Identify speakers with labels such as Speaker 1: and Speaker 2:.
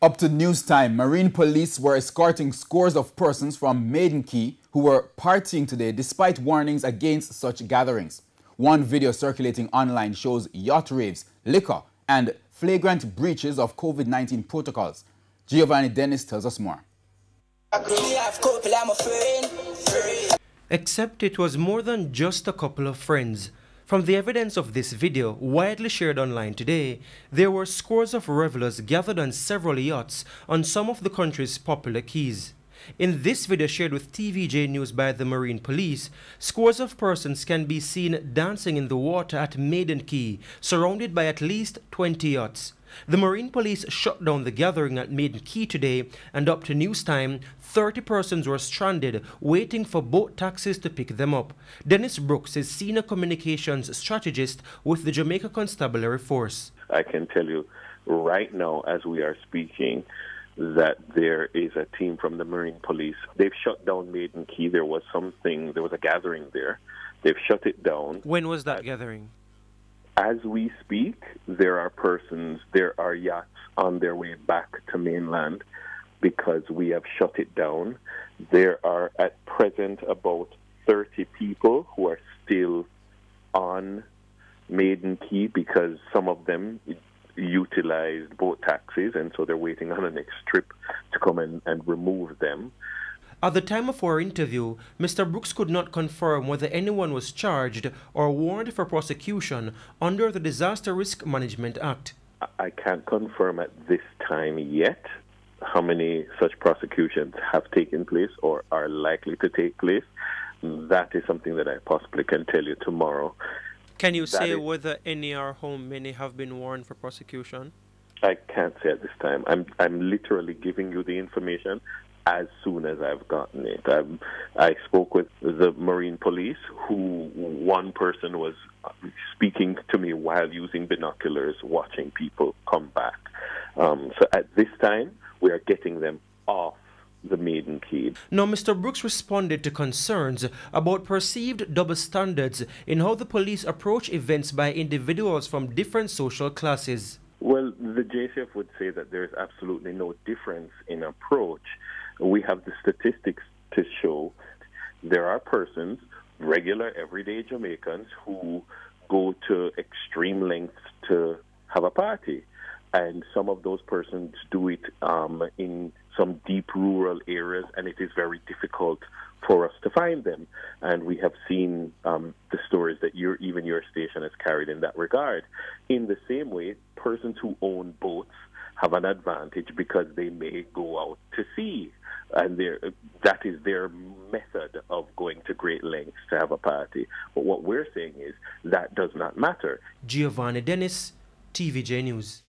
Speaker 1: Up to news time, Marine police were escorting scores of persons from Maiden who were partying today despite warnings against such gatherings. One video circulating online shows yacht raves, liquor and flagrant breaches of COVID-19 protocols. Giovanni Dennis tells us more.
Speaker 2: Except it was more than just a couple of friends. From the evidence of this video, widely shared online today, there were scores of revelers gathered on several yachts on some of the country's popular quays. In this video shared with TVJ News by the Marine Police, scores of persons can be seen dancing in the water at Maiden Quay, surrounded by at least 20 yachts. The Marine Police shut down the gathering at Maiden Quay today, and up to news time, 30 persons were stranded, waiting for boat taxis to pick them up. Dennis Brooks is Senior Communications Strategist with the Jamaica Constabulary Force.
Speaker 3: I can tell you right now, as we are speaking, that there is a team from the Marine Police. They've shut down Maiden Quay. There was a gathering there. They've shut it down.
Speaker 2: When was that gathering?
Speaker 3: As we speak, there are yachts on their way back to mainland because we have shut it down. There are at present about 30 people who are still on Maiden Quay because some of them utilized boat taxis, and so they're waiting on the next trip to come and remove them.
Speaker 2: At the time of our interview, Mr. Brooks could not confirm whether anyone was charged or warned for prosecution under the Disaster Risk Management Act.
Speaker 3: I can't confirm at this time yet how many such prosecutions have taken place or are likely to take place. That is something that I possibly can tell you tomorrow.
Speaker 2: Can you say whether any or how many have been warned for prosecution?
Speaker 3: I can't say at this time. I'm literally giving you the information as soon as I've gotten it. I spoke with the Marine Police, who one person was speaking to me while using binoculars, watching people come back. So at this time, we are getting them off the Maiden Quay.
Speaker 2: Now, Mr. Brooks responded to concerns about perceived double standards in how the police approach events by individuals from different social classes.
Speaker 3: Well, the JCF would say that there is absolutely no difference in approach. We have the statistics to show there are persons, regular, everyday Jamaicans, who go to extreme lengths to have a party. And some of those persons do it in some deep rural areas, and it is very difficult for us to find them. And we have seen the stories that even your station has carried in that regard. In the same way, persons who own boats have an advantage because they may go out to sea, and that is their method of going to great lengths to have a party. But what we're saying is that does not matter.
Speaker 2: Giovanni Dennis, TVJ News.